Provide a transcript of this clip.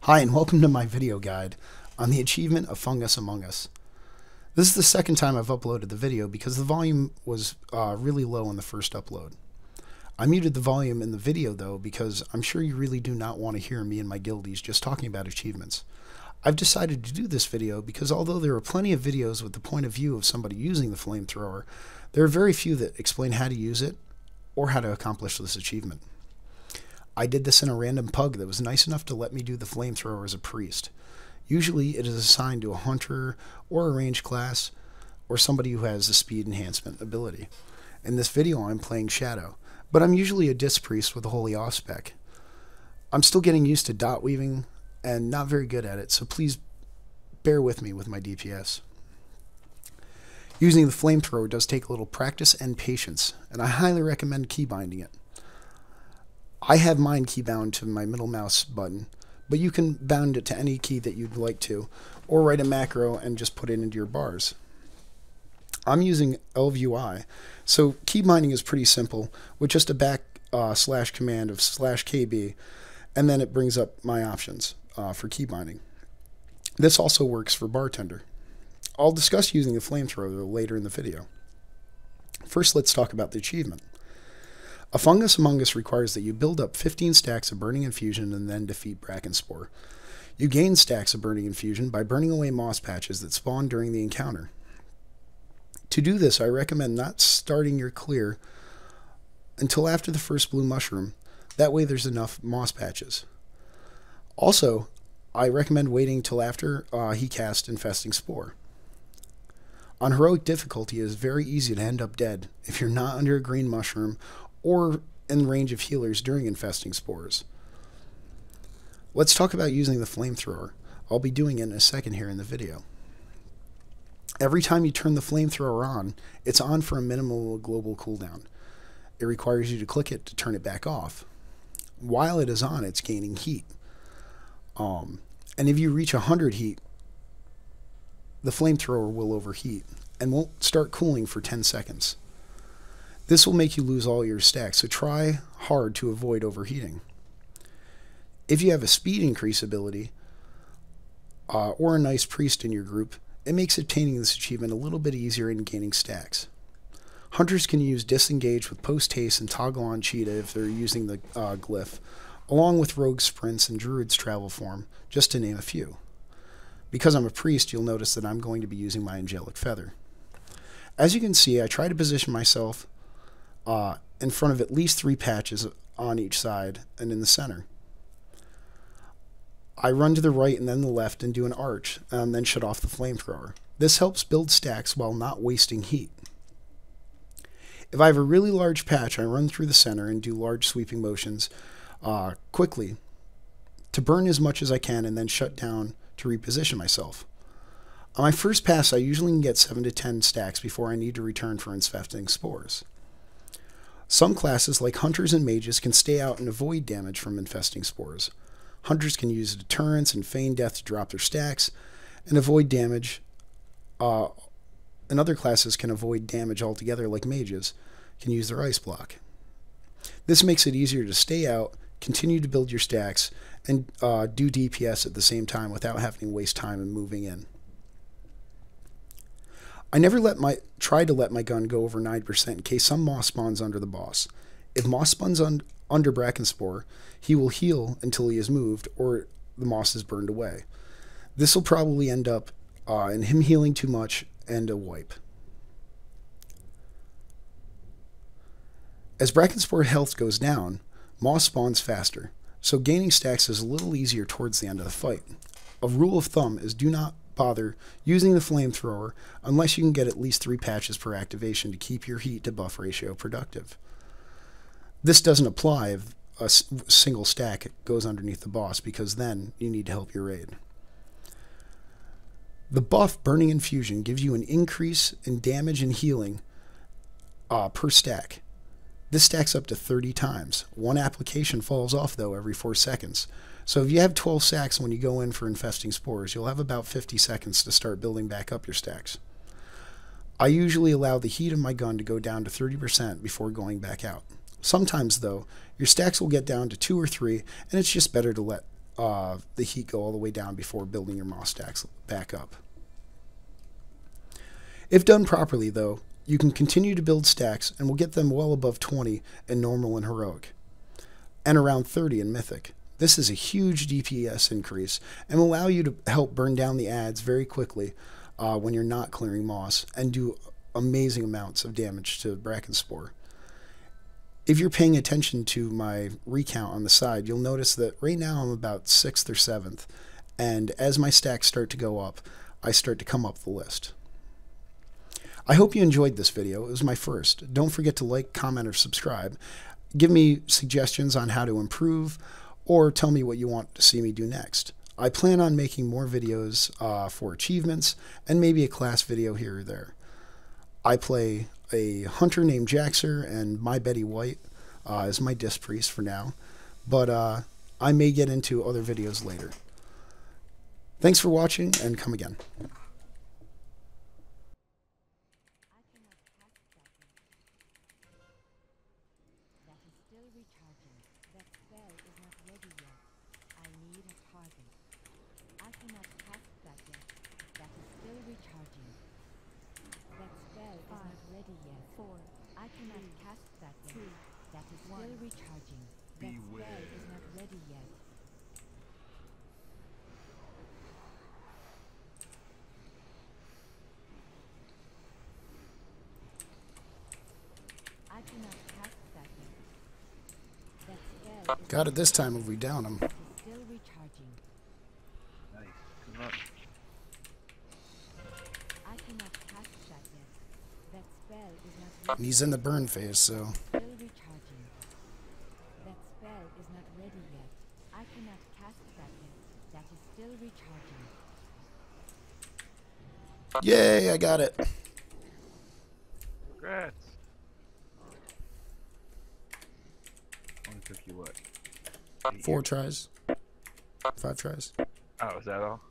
Hi and welcome to my video guide on the achievement of Fungus Among Us. This is the second time I've uploaded the video because the volume was really low in the first upload. I muted the volume in the video though because I'm sure you really do not want to hear me and my guildies just talking about achievements. I've decided to do this video because although there are plenty of videos with the point of view of somebody using the flamethrower, there are very few that explain how to use it or how to accomplish this achievement. I did this in a random pug that was nice enough to let me do the flamethrower as a priest. Usually it is assigned to a hunter or a range class or somebody who has a speed enhancement ability. In this video I'm playing Shadow, but I'm usually a disc priest with a holy off spec. I'm still getting used to dot weaving and not very good at it, so please bear with me with my DPS. Using the flamethrower does take a little practice and patience, and I highly recommend key binding it. I have mine key bound to my middle mouse button, but you can bound it to any key that you'd like to, or write a macro and just put it into your bars. I'm using LVUI, so key binding is pretty simple with just a back slash command of /KB, and then it brings up my options for key binding. This also works for bartender. I'll discuss using the flamethrower later in the video. First, let's talk about the achievement. A Fungus Among Us requires that you build up 15 stacks of Burning Infusion and then defeat Brackenspore. You gain stacks of Burning Infusion by burning away moss patches that spawn during the encounter. To do this, I recommend not starting your clear until after the first blue mushroom. That way there's enough moss patches. Also, I recommend waiting till after he casts Infesting Spore. On heroic difficulty, it is very easy to end up dead if you're not under a green mushroom or in range of healers during infesting spores. Let's talk about using the flamethrower. I'll be doing it in a second here in the video. Every time you turn the flamethrower on, it's on for a minimal global cooldown. It requires you to click it to turn it back off. While it is on, it's gaining heat. And if you reach 100 heat, the flamethrower will overheat and won't start cooling for 10 seconds. This will make you lose all your stacks, so try hard to avoid overheating. If you have a speed increase ability or a nice priest in your group, it makes obtaining this achievement a little bit easier in gaining stacks. Hunters can use disengage with post haste and toggle on cheetah if they're using the glyph, along with rogue sprints and druid's travel form, just to name a few. Because I'm a priest, you'll notice that I'm going to be using my angelic feather. As you can see, I try to position myself in front of at least 3 patches on each side and in the center. I run to the right and then the left and do an arch and then shut off the flamethrower. This helps build stacks while not wasting heat. If I have a really large patch, I run through the center and do large sweeping motions quickly to burn as much as I can and then shut down to reposition myself. On my first pass, I usually can get 7 to 10 stacks before I need to return for infesting spores. Some classes, like hunters and mages, can stay out and avoid damage from infesting spores. Hunters can use deterrence and feign death to drop their stacks and avoid damage. And other classes can avoid damage altogether, like mages can use their ice block. This makes it easier to stay out, continue to build your stacks, and do DPS at the same time without having to waste time and moving in. I never try to let my gun go over 9% in case some moss spawns under the boss. If moss spawns under Brackenspore, he will heal until he is moved or the moss is burned away. This will probably end up in him healing too much and a wipe. As Brackenspore health goes down, moss spawns faster, so gaining stacks is a little easier towards the end of the fight. A rule of thumb is do not bother using the flamethrower unless you can get at least 3 patches per activation to keep your heat to buff ratio productive. This doesn't apply if a single stack goes underneath the boss, because then you need to help your raid. The buff Burning Infusion gives you an increase in damage and healing per stack. This stacks up to 30 times. One application falls off though every 4 seconds. So if you have 12 stacks when you go in for infesting spores, you'll have about 50 seconds to start building back up your stacks. I usually allow the heat of my gun to go down to 30% before going back out. Sometimes though, your stacks will get down to 2 or 3, and it's just better to let the heat go all the way down before building your moss stacks back up. If done properly, though, you can continue to build stacks and will get them well above 20 in normal and heroic, and around 30 in mythic. This is a huge DPS increase and will allow you to help burn down the adds very quickly when you're not clearing moss, and do amazing amounts of damage to Brackenspore. If you're paying attention to my recount on the side, you'll notice that right now I'm about 6th or 7th, and as my stacks start to go up, I start to come up the list. I hope you enjoyed this video. It was my first. Don't forget to like, comment, or subscribe. Give me suggestions on how to improve, or tell me what you want to see me do next. I plan on making more videos for achievements, and maybe a class video here or there. I play a hunter named Jaxer, and my Betty White is my disc priest for now, but I may get into other videos later. Thanks for watching, and come again. I cannot cast that yet. That is still recharging. That spell is not ready yet. I cannot cast that yet. That spell is Got it this time if we down him. still recharging. Nice. Come on. I cannot cast that yet. That spell is not ready. And he's in the burn phase, so Still recharging. That spell is not ready yet. I cannot cast that yet. That is still recharging. yay, I got it. Congrats. Only took you what? 4 tries. 5 tries. Oh, is that all?